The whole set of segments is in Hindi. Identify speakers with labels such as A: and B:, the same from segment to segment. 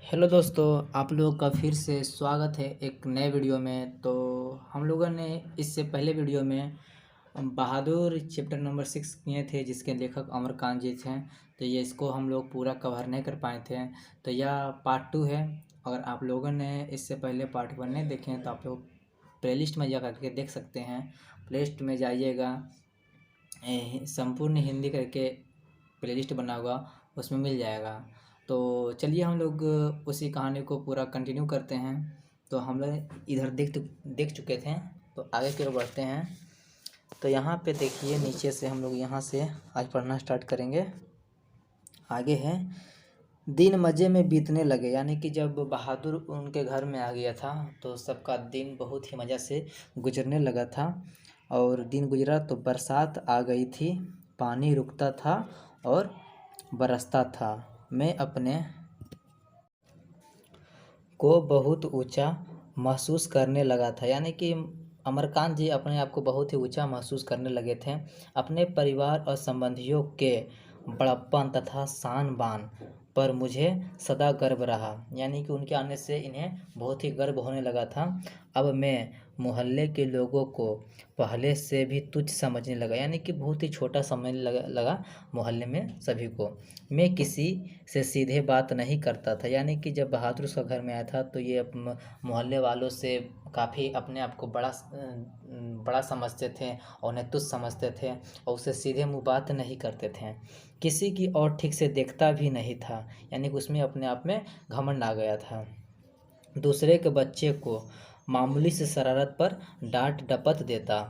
A: हेलो दोस्तों, आप लोगों का फिर से स्वागत है एक नए वीडियो में। तो हम लोगों ने इससे पहले वीडियो में बहादुर चैप्टर नंबर 6 किए थे, जिसके लेखक अमरकांत जी थे। तो ये इसको हम लोग पूरा कवर नहीं कर पाए थे, तो यह पार्ट 2 है। अगर आप लोगों ने इससे पहले पार्ट 1 नहीं देखे हैं तो आप लोग प्लेलिस्ट में जा करके देख सकते हैं। प्लेलिस्ट में जाइएगा, संपूर्ण हिंदी करके प्लेलिस्ट बना हुआ, उसमें मिल जाएगा। तो चलिए हम लोग उसी कहानी को पूरा कंटिन्यू करते हैं। तो हम लोग इधर देख चुके थे, तो आगे की ओर बढ़ते हैं। तो यहाँ पे देखिए, नीचे से हम लोग यहाँ से आज पढ़ना स्टार्ट करेंगे। आगे है, दिन मज़े में बीतने लगे। यानी कि जब बहादुर उनके घर में आ गया था तो सबका दिन बहुत ही मज़ा से गुजरने लगा था। और दिन गुजरा तो बरसात आ गई थी, पानी रुकता था और बरसता था। मैं अपने को बहुत ऊंचा महसूस करने लगा था। यानी कि अमरकांत जी अपने आप को बहुत ही ऊंचा महसूस करने लगे थे। अपने परिवार और संबंधियों के बड़प्पन तथा शान बान पर मुझे सदा गर्व रहा। यानी कि उनके आने से इन्हें बहुत ही गर्व होने लगा था। अब मैं मोहल्ले के लोगों को पहले से भी तुच्छ समझने लगा। यानी कि बहुत ही छोटा समझने लगा मोहल्ले में सभी को। मैं किसी से सीधे बात नहीं करता था। यानी कि जब बहादुर उसका घर में आया था तो ये मोहल्ले वालों से काफ़ी अपने आप को बड़ा समझते थे और उन्हें तुच्छ समझते थे, और उससे सीधे मुँह बात नहीं करते थे। किसी की और ठीक से देखता भी नहीं था। यानी कि उसमें अपने आप में घमंड आ गया था। दूसरे के बच्चे को मामूली से शरारत पर डांट डपट देता।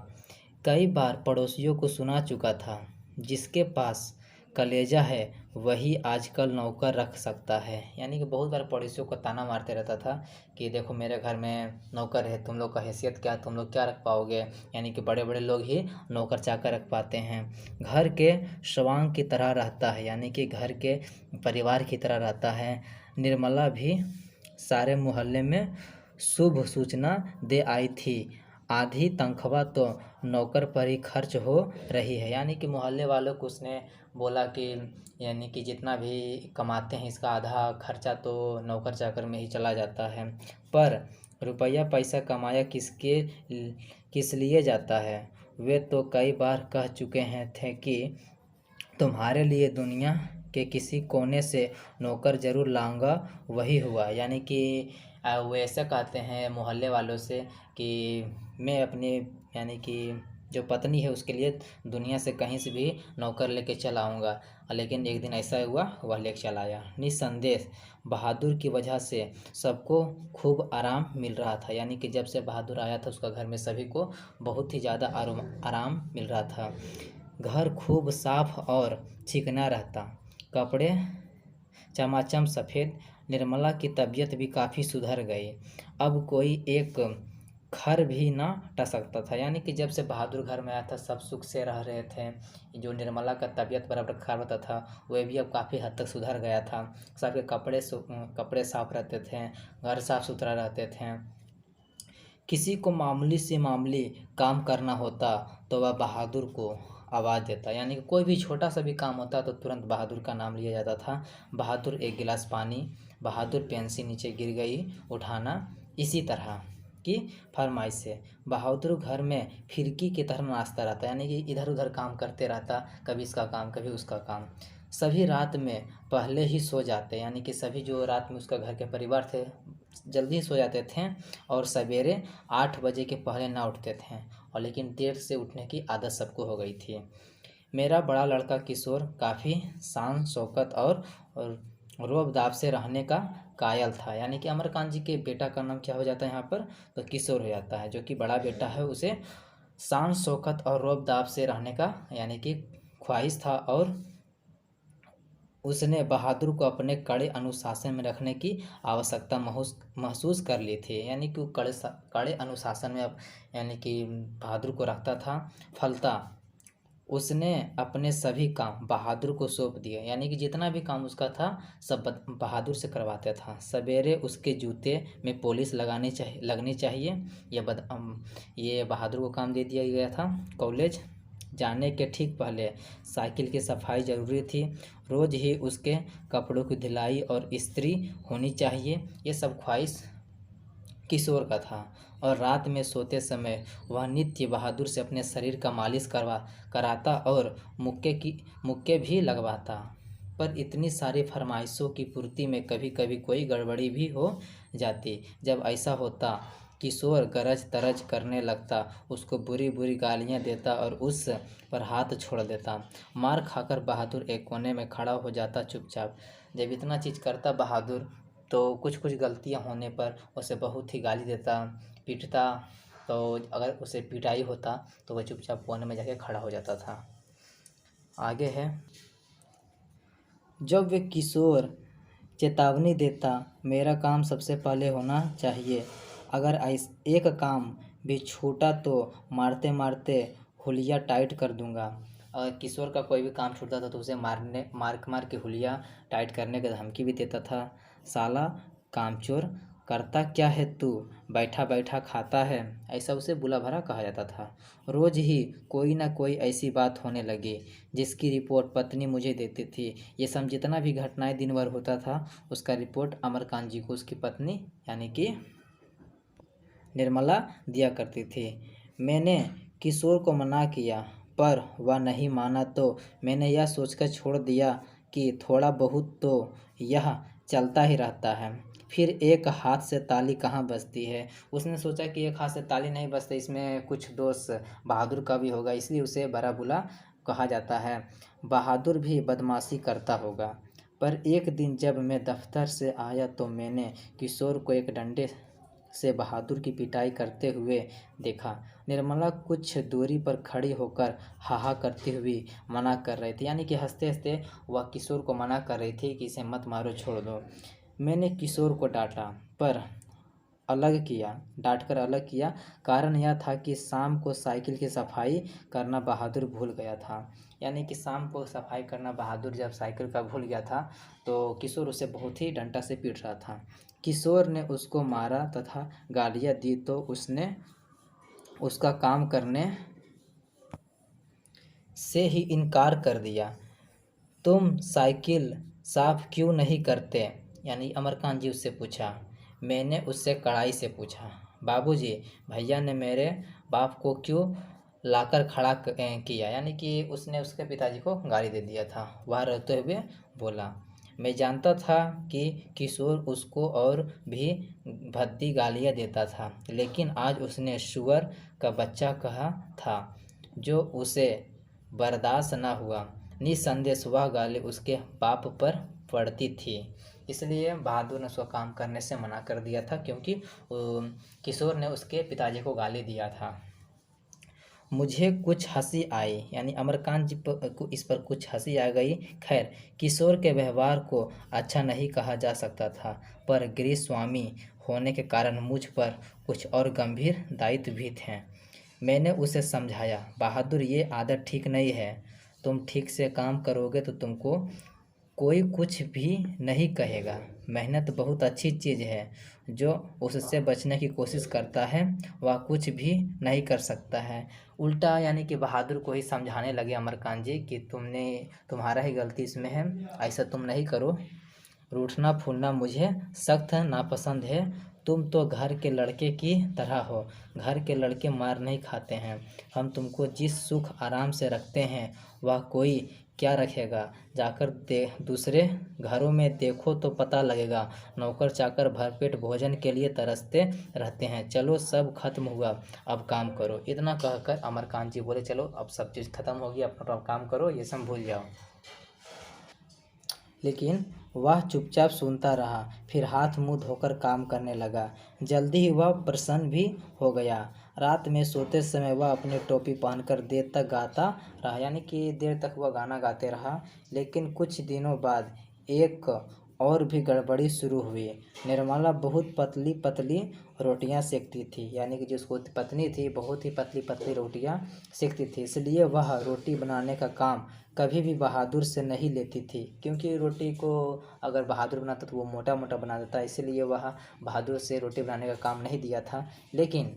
A: कई बार पड़ोसियों को सुना चुका था, जिसके पास कलेजा है वही आजकल नौकर रख सकता है। यानी कि बहुत बार पड़ोसियों को ताना मारते रहता था कि देखो मेरे घर में नौकर है, तुम लोग का हैसियत क्या, तुम लोग क्या रख पाओगे। यानी कि बड़े बड़े लोग ही नौकर चाकर रख पाते हैं। घर के स्वांग की तरह रहता है। यानी कि घर के परिवार की तरह रहता है। निर्मला भी सारे मोहल्ले में शुभ सूचना दे आई थी। आधी तनख्वाह तो नौकर पर ही खर्च हो रही है। यानी कि मोहल्ले वालों को उसने बोला कि यानी कि जितना भी कमाते हैं इसका आधा खर्चा तो नौकर चाकर में ही चला जाता है। पर रुपया पैसा कमाया किस लिए जाता है। वे तो कई बार कह चुके हैं थे कि तुम्हारे लिए दुनिया के किसी कोने से नौकर जरूर लाऊंगा, वही हुआ। यानी कि वो ऐसा कहते हैं मोहल्ले वालों से कि मैं अपनी यानी कि जो पत्नी है उसके लिए दुनिया से कहीं से भी नौकर लेके चला आऊँगा। लेकिन एक दिन ऐसा हुआ, वह लेके चला आया। निस्संदेह बहादुर की वजह से सबको खूब आराम मिल रहा था। यानी कि जब से बहादुर आया था उसका घर में सभी को बहुत ही ज़्यादा आराम मिल रहा था। घर खूब साफ और चिकना रहता, कपड़े चमाचम सफ़ेद। निर्मला की तबीयत भी काफ़ी सुधर गई। अब कोई एक खर भी ना टसकता था। यानी कि जब से बहादुर घर में आया था सब सुख से रह रहे थे। जो निर्मला का तबीयत बराबर खराब होता था वह भी अब काफ़ी हद तक सुधर गया था। सबके कपड़े साफ रहते थे, घर साफ सुथरा रहते थे। किसी को मामूली काम करना होता तो वह बहादुर को आवाज़ देता। यानी कि कोई भी छोटा सा भी काम होता तो तुरंत बहादुर का नाम लिया जाता था। बहादुर एक गिलास पानी, बहादुर पेंसिल नीचे गिर गई उठाना, इसी तरह की फरमाइश से बहादुर घर में फिरकी की तरह नाचता रहता। यानी कि इधर उधर काम करते रहता, कभी इसका काम कभी उसका काम। सभी रात में पहले ही सो जाते। यानी कि सभी जो रात में उसका घर के परिवार थे जल्दी सो जाते थे और सवेरे 8 बजे के पहले ना उठते थे। और लेकिन देर से उठने की आदत सबको हो गई थी। मेरा बड़ा लड़का किशोर काफ़ी शान शौकत और रोब-दाब से रहने का कायल था। यानी कि अमरकांत जी के बेटा का नाम क्या हो जाता है यहाँ पर, तो किशोर हो जाता है। जो कि बड़ा बेटा है उसे शान शौकत और रोब-दाब से रहने का यानी कि ख्वाहिश था, और उसने बहादुर को अपने कड़े अनुशासन में रखने की आवश्यकता महसूस कर ली थी। यानी कि वो कड़े अनुशासन में अब यानी कि बहादुर को रखता था। फलता उसने अपने सभी काम बहादुर को सौंप दिए। यानी कि जितना भी काम उसका था सब बहादुर से करवाता था। सवेरे उसके जूते में पॉलिश लगनी चाहिए। ये बहादुर को काम दे दिया गया था। कॉलेज जाने के ठीक पहले साइकिल की सफाई ज़रूरी थी। रोज़ ही उसके कपड़ों की धुलाई और इस्त्री होनी चाहिए। ये सब ख्वाहिश किशोर का था और रात में सोते समय वह नित्य बहादुर से अपने शरीर का मालिश कराता और मुक्के भी लगवाता। पर इतनी सारी फरमाइशों की पूर्ति में कभी कभी कोई गड़बड़ी भी हो जाती। जब ऐसा होता किशोर गरज तरज करने लगता, उसको बुरी बुरी गालियां देता और उस पर हाथ छोड़ देता। मार खाकर बहादुर एक कोने में खड़ा हो जाता चुपचाप। जब इतना चीज़ करता बहादुर तो कुछ कुछ गलतियां होने पर उसे बहुत ही गाली देता, पीटता। तो अगर उसे पिटाई होता तो वह चुपचाप कोने में जाके खड़ा हो जाता था। आगे है, जब वे किशोर चेतावनी देता, मेरा काम सबसे पहले होना चाहिए, अगर एक काम भी छूटा तो मारते मारते हुलिया टाइट कर दूंगा। अगर किशोर का कोई भी काम छूटता था तो उसे मार के हुलिया टाइट करने की धमकी भी देता था। साला कामचोर, करता क्या है तू, बैठा बैठा खाता है, ऐसा उसे बुला भला कहा जाता था। रोज ही कोई ना कोई ऐसी बात होने लगी जिसकी रिपोर्ट पत्नी मुझे देती थी। ये सब जितना भी घटनाएं दिन भर होता था उसका रिपोर्ट अमरकांत जी को उसकी पत्नी यानी कि निर्मला दिया करती थी। मैंने किशोर को मना किया पर वह नहीं माना तो मैंने यह सोचकर छोड़ दिया कि थोड़ा बहुत तो यह चलता ही रहता है, फिर एक हाथ से ताली कहाँ बजती है। उसने सोचा कि एक हाथ से ताली नहीं बजती, इसमें कुछ दोष बहादुर का भी होगा, इसलिए उसे बड़ा बुला कहा जाता है। बहादुर भी बदमाशी करता होगा। पर एक दिन जब मैं दफ्तर से आया तो मैंने किशोर को एक डंडे से बहादुर की पिटाई करते हुए देखा। निर्मला कुछ दूरी पर खड़ी होकर हाहा करती हुई मना कर रही थी, यानी कि हंसते हंसते वह किशोर को मना कर रही थी कि इसे मत मारो, छोड़ दो। मैंने किशोर को डांट कर अलग किया। कारण यह था कि शाम को साइकिल की सफाई करना बहादुर भूल गया था। यानी कि शाम को सफाई करना बहादुर जब साइकिल का भूल गया था तो किशोर उसे बहुत ही डंडा से पीट रहा था। किशोर ने उसको मारा तथा गालियाँ दी तो उसने उसका काम करने से ही इनकार कर दिया। तुम साइकिल साफ क्यों नहीं करते, यानी अमरकांत जी उससे पूछा। मैंने उससे कड़ाई से पूछा। बाबूजी, भैया ने मेरे बाप को क्यों लाकर खड़ा किया, यानी कि उसने उसके पिताजी को गाली दे दिया था। वह रोते हुए बोला, मैं जानता था कि किशोर उसको और भी भद्दी गालियाँ देता था, लेकिन आज उसने सुअर का बच्चा कहा था जो उसे बर्दाश्त न हुआ। निसंदेह वह गाली उसके बाप पर पड़ती थी, इसलिए बहादुर ने उसका काम करने से मना कर दिया था, क्योंकि किशोर ने उसके पिताजी को गाली दिया था। मुझे कुछ हंसी आई, यानी अमरकांत जी को इस पर कुछ हंसी आ गई। खैर, किशोर के व्यवहार को अच्छा नहीं कहा जा सकता था, पर गृह स्वामी होने के कारण मुझ पर कुछ और गंभीर दायित्व भी थे। मैंने उसे समझाया, बहादुर, ये आदत ठीक नहीं है। तुम ठीक से काम करोगे तो तुमको कोई कुछ भी नहीं कहेगा। मेहनत बहुत अच्छी चीज़ है। जो उससे बचने की कोशिश करता है वह कुछ भी नहीं कर सकता है। उल्टा यानी कि बहादुर को ही समझाने लगे अमरकांत जी कि तुम्हारा ही गलती इसमें है, ऐसा तुम नहीं करो। रूठना फूलना मुझे सख्त नापसंद है। तुम तो घर के लड़के की तरह हो। घर के लड़के मार नहीं खाते हैं। हम तुमको जिस सुख आराम से रखते हैं वह कोई क्या रखेगा। जाकर दूसरे घरों में देखो तो पता लगेगा, नौकर चाकर भरपेट भोजन के लिए तरसते रहते हैं। चलो, सब खत्म हुआ, अब काम करो। इतना कहकर अमरकांत जी बोले, चलो अब सब चीज़ खत्म होगी, अपना काम करो, ये सब भूल जाओ। लेकिन वह चुपचाप सुनता रहा, फिर हाथ मुंह धोकर काम करने लगा। जल्दी ही वह प्रसन्न भी हो गया। रात में सोते समय वह अपनी टोपी पहनकर देर तक गाता रहा, यानी कि देर तक वह गाना गाते रहा। लेकिन कुछ दिनों बाद एक और भी गड़बड़ी शुरू हुई। निर्मला बहुत पतली पतली रोटियां सेकती थी, यानी कि जो उसको पत्नी थी बहुत ही पतली पतली रोटियां सेकती थी, इसलिए वह रोटी बनाने का काम कभी भी बहादुर से नहीं लेती थी, क्योंकि रोटी को अगर बहादुर बनाता तो वो मोटा मोटा बना देता, इसलिए वह बहादुर से रोटी बनाने का काम नहीं दिया था। लेकिन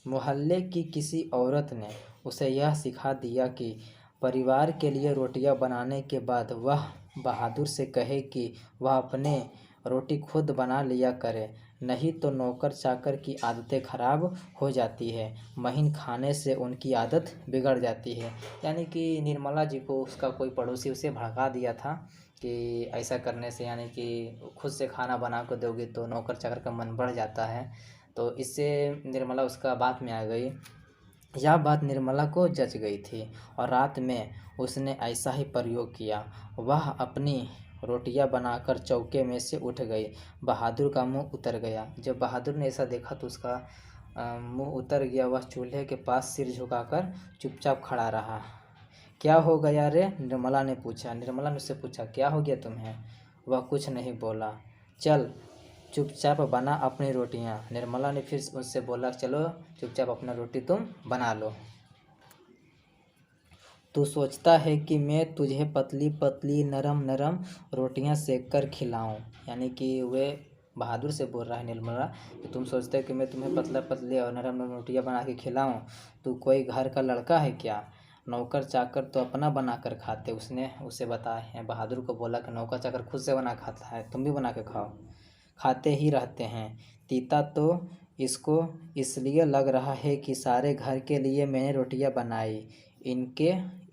A: मोहल्ले की किसी औरत ने उसे यह सिखा दिया कि परिवार के लिए रोटियां बनाने के बाद वह बहादुर से कहे कि वह अपने रोटी खुद बना लिया करे, नहीं तो नौकर चाकर की आदतें खराब हो जाती है, महीन खाने से उनकी आदत बिगड़ जाती है। यानी कि निर्मला जी को उसका कोई पड़ोसी उसे भड़का दिया था कि ऐसा करने से, यानी कि खुद से खाना बना कर दोगे तो नौकर चाकर का मन बढ़ जाता है। तो इससे निर्मला उसका बात में आ गई। यह बात निर्मला को जच गई थी और रात में उसने ऐसा ही प्रयोग किया। वह अपनी रोटियां बनाकर चौके में से उठ गई। बहादुर का मुंह उतर गया। जब बहादुर ने ऐसा देखा तो उसका मुंह उतर गया। वह चूल्हे के पास सिर झुकाकर चुपचाप खड़ा रहा। क्या हो गया रे? निर्मला ने पूछा। निर्मला ने उससे पूछा, क्या हो गया तुम्हें? वह कुछ नहीं बोला। चल चुपचाप बना अपनी रोटियां। निर्मला ने फिर उससे बोला, चलो चुपचाप अपना रोटी तुम बना लो। तू सोचता है कि मैं तुझे पतली पतली नरम नरम रोटियां सेक कर खिलाऊं? यानी कि वे बहादुर से बोल रहा है निर्मला कि तुम सोचते हो कि मैं तुम्हें पतला पतली और नरम नरम रोटियां बना के खिलाऊं? तू कोई घर का लड़का है क्या? नौकर चाकर तो अपना बना कर खाते। उसने उसे बताया, बहादुर को बोला कि नौकर चाकर खुद से बना खाता है, तुम भी बना के खाओ। खाते ही रहते हैं। तीता तो इसको इसलिए लग रहा है कि सारे घर के लिए मैंने रोटियां बनाई,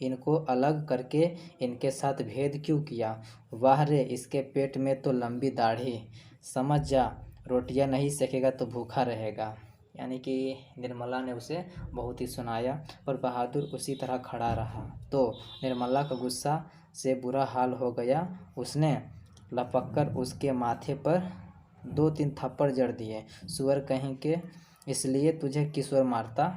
A: इनको अलग करके इनके साथ भेद क्यों किया? वाह रे, इसके पेट में तो लंबी दाढ़ी। समझ जा, रोटियां नहीं सेकेगा तो भूखा रहेगा। यानी कि निर्मला ने उसे बहुत ही सुनाया, पर बहादुर उसी तरह खड़ा रहा। तो निर्मला का गुस्सा से बुरा हाल हो गया। उसने लपक कर उसके माथे पर 2-3 थप्पड़ जड़ दिए। सुअर कहीं के, इसलिए तुझे किसुअर मारता?